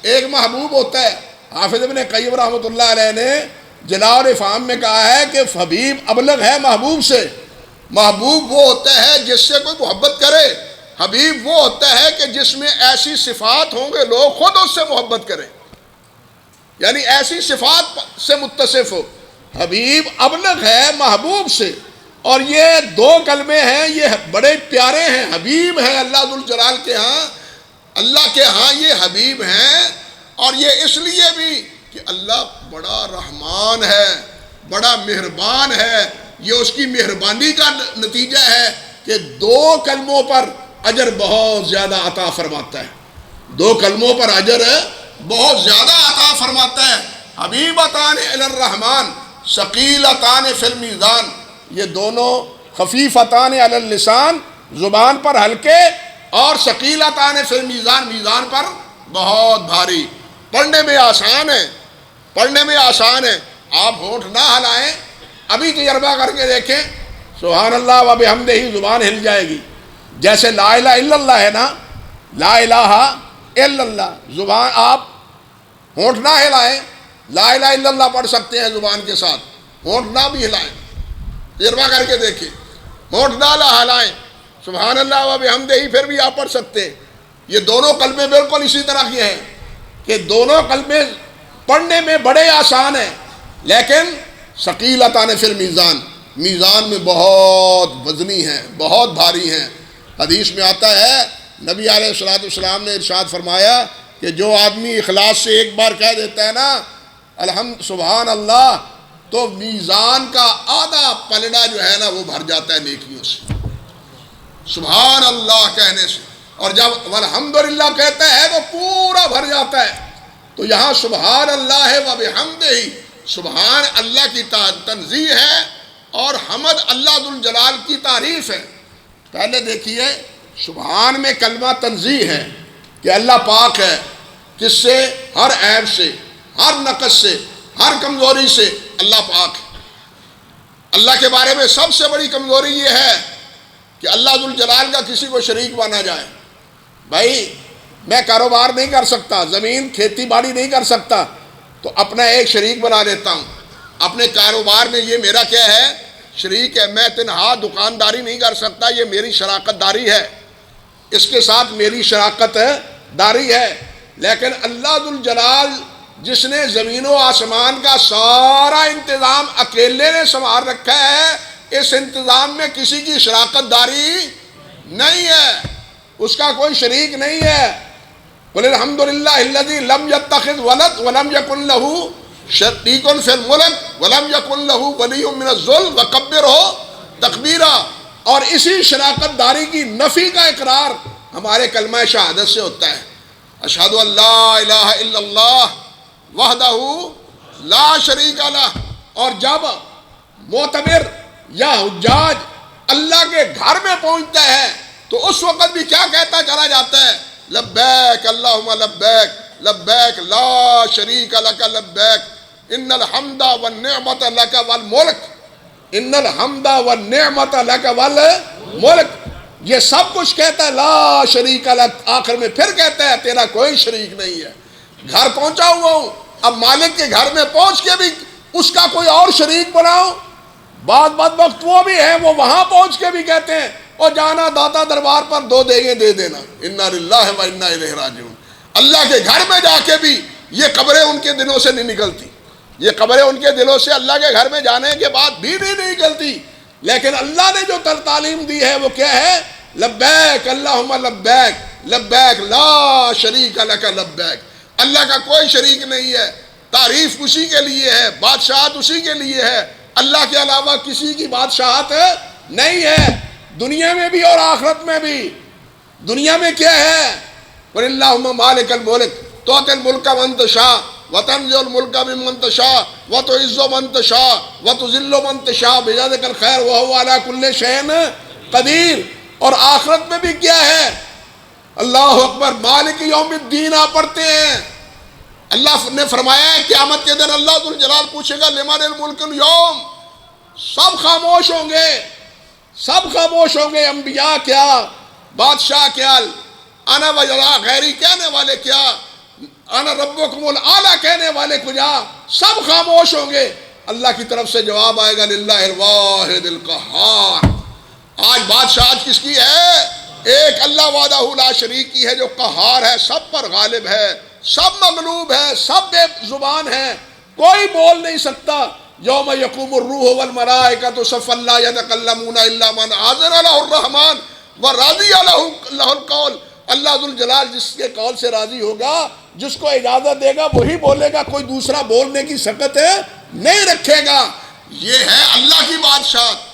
ایک محبوب ہوتا ہے۔ حافظ ابن قیم رحمۃ اللہ علیہ نے جلاء الافہام میں کہا ہے کہ حبیب ابلغ ہے محبوب سے، محبوب وہ ہوتا ہے جس سے کوئی محبت کرے، حبیب وہ ہوتا ہے کہ جس میں ایسی صفات ہوں گے لوگ خود اس سے محبت کریں، یعنی ایسی صفات سے متصف ہو۔ حبیب ابلغ ہے محبوب سے، اور یہ دو کلمے ہیں، یہ بڑے پیارے ہیں، حبیب ہیں اللہ ذوالجلال کے ہاں، اللہ کے ہاں یہ حبیب ہیں، اور یہ اس لیے بھی کہ اللہ بڑا رحمان ہے، بڑا مہربان ہے، یہ اس کی مہربانی کا نتیجہ ہے کہ دو کلموں پر اجر بہت زیادہ عطا فرماتا ہے، دو کلموں پر اجر بہت زیادہ عطا فرماتا ہے۔ حبیبتان الی الرحمن ثقیلتان فی المیزان، یہ دونوں خفیفتان علی اللسان، زبان پر ہلکے، اور ثقیلتان فی المیزان، میزان پر بہت بھاری۔ پڑھنے میں آسان ہے، پڑھنے میں آسان ہے، آپ ہونٹ نہ ہلائیں، ابھی تجربہ کر کے دیکھیں، سبحان اللہ و بحمدہ زبان ہل جائے گی۔ جیسے لا الہ الا اللہ ہے نا، لا الہ الا اللہ، زبان آپ ہونٹ نہ ہلائیں، لا الہ الا اللہ پڑھ سکتے ہیں زبان کے ساتھ، ہونٹ نہ بھی ہلائیں، تجربہ کر کے دیکھیں، ہونٹ نہ ہلائیں، سبحان اللہ و بحمدہ پھر بھی آپ پڑھ سکتے ہیں۔ یہ دونوں کلمے بالکل اسی طرح کے ہیں کہ دونوں کلمے پڑھنے میں بڑے آسان ہیں، لیکن ثقیلتان فی المیزان، میزان میں بہت وزنی ہیں، بہت بھاری ہیں۔ حدیث میں آتا ہے نبی علیہ الصلوۃ والسلام نے ارشاد فرمایا کہ جو آدمی اخلاص سے ایک بار کہہ دیتا ہے نا الحمد سبحان اللہ، تو میزان کا آدھا پلڑا جو ہے نا وہ بھر جاتا ہے نیکیوں سے، سبحان اللہ کہنے سے، اور جب الحمدللہ کہتا ہے تو پورا بھر جاتا ہے۔ تو یہاں سبحان اللہ و بحمدہ، سبحان اللہ کی تنزیہ ہے اور حمد اللہ ذوالجلال کی تعریف ہے۔ پہلے دیکھیے سبحان میں کلمہ تنزیہ ہے کہ اللہ پاک ہے، کس سے؟ ہر عیب سے، ہر نقص سے، ہر کمزوری سے اللہ پاک ہے۔ اللہ کے بارے میں سب سے بڑی کمزوری یہ ہے کہ اللہ ذوالجلال کا کسی کو شریک بنا جائے۔ بھائی میں کاروبار نہیں کر سکتا، زمین کھیتی باڑی نہیں کر سکتا، تو اپنا ایک شریک بنا دیتا ہوں، اپنے کاروبار میں یہ میرا کیا ہے؟ شریک ہے۔ میں تنہا دکانداری نہیں کر سکتا، یہ میری شراکت داری ہے، اس کے ساتھ میری شراکت داری ہے۔ لیکن اللہ ذوالجلال جس نے زمین و آسمان کا سارا انتظام اکیلے نے سنبھال رکھا ہے، اس انتظام میں کسی کی شراکت داری نہیں ہے، اس کا کوئی شریک نہیں ہے۔ قل الحمدللہ الذی لم یتخذ ولد ولم یکن لہ شریک فی الملک ولم یکن لہ ولی من الذل وکبرہ تکبیرا۔ اور اسی شراکت داری کی نفی کا اقرار ہمارے کلمہ شہادت سے ہوتا ہے، اشہد ان لا الہ الا اللہ وحدہ لا شریک لہ۔ اور جب معتبر یا حجاج اللہ کے گھر میں پہنچتا ہے تو اس وقت بھی کیا کہتا چلا جاتا ہے؟ لبیک اللہم لبیک لبیک لا شریک لک لبیک ان الحمد والنعمت لک والملک ان الحمد والنعمت لک والملک۔ یہ سب کچھ کہتا ہے لا شریک لک، آخر میں پھر کہتا ہے تیرا کوئی شریک نہیں ہے۔ گھر پہنچا ہوا ہوں، اب مالک کے گھر میں پہنچ کے بھی اس کا کوئی اور شریک بناؤ، بعض بدبخت وہ بھی ہیں وہ وہاں پہنچ کے بھی کہتے ہیں اور جانا داتا دربار پر 2 دیگیں دے دینا، انا للہ و انا الیہ راجعون۔ اللہ کے گھر میں جا کے بھی یہ قبریں ان کے دلوں سے نہیں نکلتی، یہ قبریں ان کے دلوں سے اللہ کے گھر میں جانے کے بعد بھی نہیں نکلتی۔ لیکن اللہ نے جو تعلیم دی ہے وہ کیا ہے؟ لبیک اللہم لبیک، لبیک لا شریک لک لبیک، اللہ کا کوئی شریک نہیں ہے، تعریف اسی کے لیے ہے، بادشاہت اسی کے لیے ہے، اللہ کے علاوہ کسی کی بادشاہت نہیں ہے، دنیا میں بھی اور آخرت میں بھی۔ دنیا میں کیا ہے؟ قل اللہم مالک الملک تؤتی الملک من تشاء وتنزع الملک ممن تشاء وتعز من تشاء وتذل من تشاء بیدک الخیر وهو علی کل شیء قدیر۔ اور آخرت میں بھی کیا ہے؟ اللہ اکبر، مالک یوم الدین آپ پڑھتے ہیں، اللہ نے فرمایا ہے قیامت کے دن اللہ ذوالجلال پوچھے گا لمن الملک اليوم، سب خاموش ہوں گے، سب خاموش ہوں گے، انبیاء کیا، بادشاہ کیا، انا وجلا غیری کہنے والے کیا، انا ربکم الاعلی کہنے والے کجا، سب خاموش ہوں گے۔ اللہ کی طرف سے جواب آئے گا للہ الواحد القہار۔ آج بادشاہت کس کی ہے؟ ایک اللہ وحدہ لا شریک کی ہے جو قہار ہے، سب پر غالب ہے، سب مغلوب ہے، سب بے زبان ہے، کوئی بول نہیں سکتا۔ یوم یقوم الروح والملائکۃ صفا لا یتکلمون الا من اذن له الرحمن ورضی له القول۔ اللہ ذوالجلال جس کے قول سے راضی ہوگا، جس کو اجازت دے گا وہی بولے گا، کوئی دوسرا بولنے کی سکت نہیں رکھے گا۔ یہ ہے اللہ کی بادشاہت۔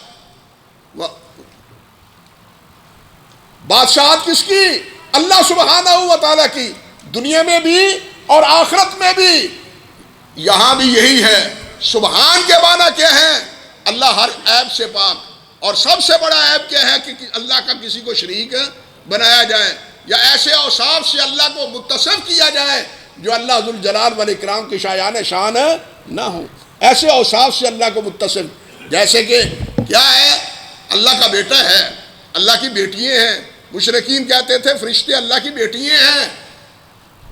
بادشاہت کس کی؟ اللہ سبحانہ و تعالیٰ کی، دنیا میں بھی اور آخرت میں بھی۔ یہاں بھی یہی ہے۔ سبحان کے معنی کیا ہے؟ اللہ ہر عیب سے پاک، اور سب سے بڑا عیب کیا ہے کہ اللہ کا کسی کو شریک بنایا جائے، یا ایسے اوصاف سے اللہ کو متصف کیا جائے جو اللہ ذوالجلال والاکرام کی شایان شان نہ ہو۔ ایسے اوصاف سے اللہ کو متصف، جیسے کہ کیا ہے؟ اللہ کا بیٹا ہے، اللہ کی بیٹیاں ہیں۔ مشرکین کہتے تھے فرشتے اللہ کی بیٹیاں ہیں،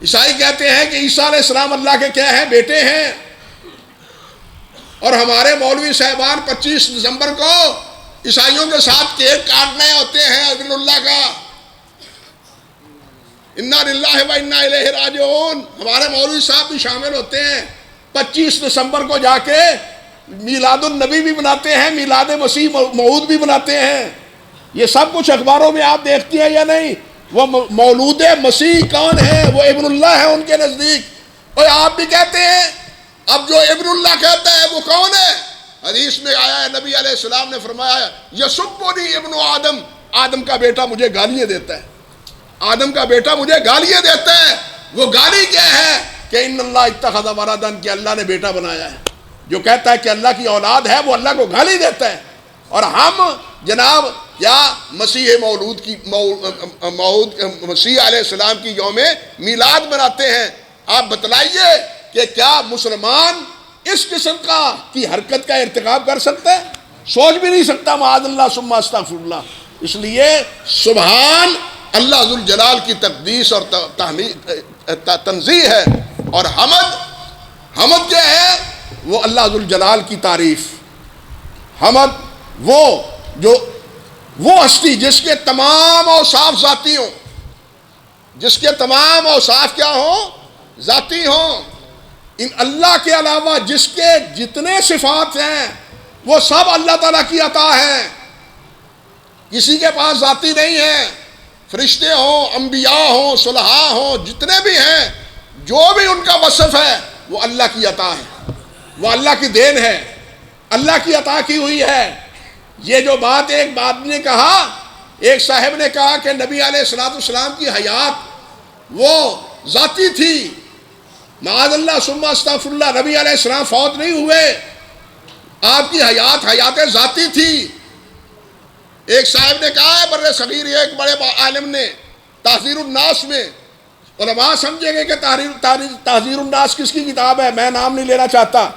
عیسائی کہتے ہیں کہ عیسیٰ علیہ السلام اللہ کے کیا ہیں؟ بیٹے ہیں۔ اور ہمارے مولوی صاحبان 25 دسمبر کو عیسائیوں کے ساتھ کیک کاٹنے ہوتے ہیں ابن اللہ کا، انا للہ و انا الیہ راجعون۔ ہمارے مولوی صاحب بھی شامل ہوتے ہیں، 25 دسمبر کو جا کے میلاد النبی بھی مناتے ہیں، میلاد مسیح موعود بھی مناتے ہیں۔ یہ سب کچھ اخباروں میں آپ دیکھتی ہیں یا نہیں؟ وہ مولود مسیح کون ہے؟ وہ ابن اللہ ہے ان کے نزدیک۔ اور آپ بھی کہتے ہیں، اب جو ابن اللہ کہتا ہے وہ کون ہے؟ حدیث میں آیا ہے، نبی علیہ السلام نے فرمایا یسبنی ابن آدم، آدم کا بیٹا مجھے گالیاں دیتا ہے، آدم کا بیٹا مجھے گالیاں دیتا ہے۔ وہ گالی کیا ہے؟ کہ ان اللہ اتخذ ولدا، کہ اللہ نے بیٹا بنایا ہے۔ جو کہتا ہے کہ اللہ کی اولاد ہے وہ اللہ کو گالی دیتا ہے۔ اور ہم جناب کیا مسیح مولود کی مسیح علیہ السلام کی یوم میلاد مناتے ہیں۔ آپ بتلائیے کہ کیا مسلمان اس قسم کی حرکت کا ارتکاب کر سکتا ہے؟ سوچ بھی نہیں سکتا، معاذ اللہ ثم استغفر اللہ۔ اس لیے سبحان اللہ ذوالجلال کی تقدیس اور تنزیہ ہے، اور حمد کیا ہے؟ وہ اللہ ذوالجلال کی تعریف۔ حمد وہ ہستی جس کے تمام اوصاف ذاتی ہوں، جس کے تمام اوصاف کیا ہوں؟ ذاتی ہوں۔ ان اللہ کے علاوہ جس کے جتنے صفات ہیں وہ سب اللہ تعالیٰ کی عطا ہے، کسی کے پاس ذاتی نہیں ہے۔ فرشتے ہوں، انبیاء ہوں، صلحاء ہوں، جتنے بھی ہیں، جو بھی ان کا وصف ہے وہ اللہ کی عطا ہے، وہ اللہ کی دین ہے، اللہ کی عطا کی ہوئی ہے۔ یہ جو بات ایک آدمی نے کہا، ایک صاحب نے کہا کہ نبی علیہ السلام کی حیات وہ ذاتی تھی، معاذ اللہ ثم استغفر اللہ، نبی علیہ السلام فوت نہیں ہوئے، آپ کی حیات ذاتی تھی۔ ایک صاحب نے کہا ہے بر صغیر، ایک بڑے عالم نے تحذیر الناس میں، علماء سمجھیں گے کہ تحذیر الناس کس کی کتاب ہے، میں نام نہیں لینا چاہتا۔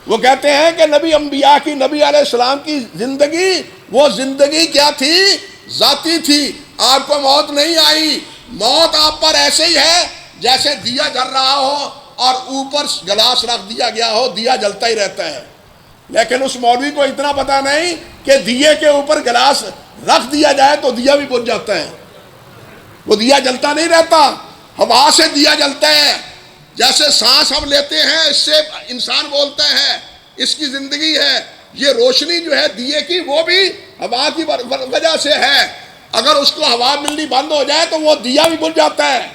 وہ کہتے ہیں کہ نبی انبیاء کی، نبی علیہ السلام کی زندگی، وہ زندگی کیا تھی؟ ذاتی تھی۔ آپ کو موت نہیں آئی، موت آپ پر ایسے ہی ہے جیسے دیا جل رہا ہو اور اوپر گلاس رکھ دیا گیا ہو، دیا جلتا ہی رہتا ہے۔ لیکن اس مولوی کو اتنا پتہ نہیں کہ دیے کے اوپر گلاس رکھ دیا جائے تو دیا بھی بجھ جاتا ہے، وہ دیا جلتا نہیں رہتا، ہوا سے دیا جلتا ہے۔ جیسے سانس ہم لیتے ہیں، اس سے انسان بولتا ہے، اس کی زندگی ہے۔ یہ روشنی جو ہے دیے کی، وہ بھی ہوا کی وجہ سے ہے۔ اگر اس کو ہوا ملنی بند ہو جائے تو وہ دیا بھی بجھ جاتا ہے۔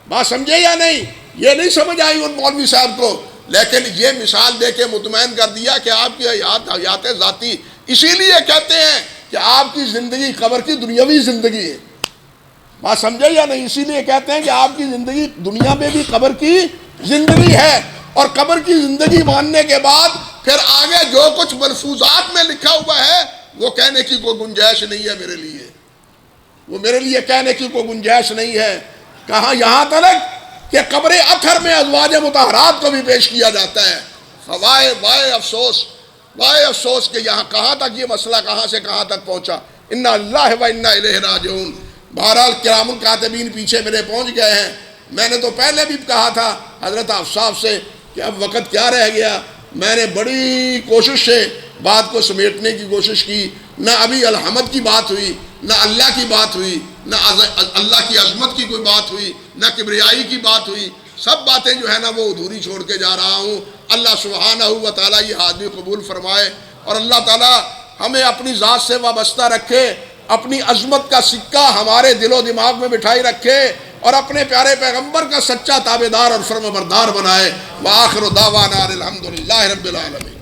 بات سمجھے یا نہیں؟ یہ نہیں سمجھ آئی ان مولوی صاحب کو، لیکن یہ مثال دے کے مطمئن کر دیا کہ آپ کی حیات ذاتی، اسی لیے کہتے ہیں کہ آپ کی زندگی قبر کی دنیاوی زندگی ہے۔ بات سمجھے یا نہیں؟ اسی لیے کہتے ہیں کہ آپ کی زندگی دنیا میں بھی قبر کی زندگی ہے، اور قبر کی زندگی ماننے کے بعد پھر آگے جو کچھ ملفوظات میں لکھا ہوا ہے وہ کہنے کی کوئی گنجائش نہیں ہے میرے لیے، وہ میرے لیے کہنے کی کوئی گنجائش نہیں ہے۔ کہاں؟ یہاں تک کہ قبر اطہر میں ازواج مطہرات کو بھی پیش کیا جاتا ہے۔ وائے افسوس، وائے افسوس کہ یہاں کہاں تک یہ مسئلہ کہاں سے کہاں تک پہنچا۔ انا اللہ و انا الیہ راجعون۔ بہرحال کرام الکاتبین پیچھے میرے پہنچ گئے ہیں۔ میں نے تو پہلے بھی کہا تھا حضرت صاحب سے کہ اب وقت کیا رہ گیا۔ میں نے بڑی کوشش سے بات کو سمیٹنے کی کوشش کی، نہ ابھی الحمد کی بات ہوئی، نہ اللہ کی بات ہوئی، نہ اللہ کی عظمت کی کوئی بات ہوئی، نہ کبریائی کی بات ہوئی۔ سب باتیں جو ہے نا وہ ادھوری چھوڑ کے جا رہا ہوں۔ اللہ سبحانہ و تعالیٰ یہ حاضری قبول فرمائے، اور اللہ تعالیٰ ہمیں اپنی ذات سے وابستہ رکھے، اپنی عظمت کا سکہ ہمارے دل و دماغ میں بٹھائی رکھے، اور اپنے پیارے پیغمبر کا سچا تابعدار اور فرمانبردار بنائے۔ وآخر دعوانا الحمدللہ رب العالمین۔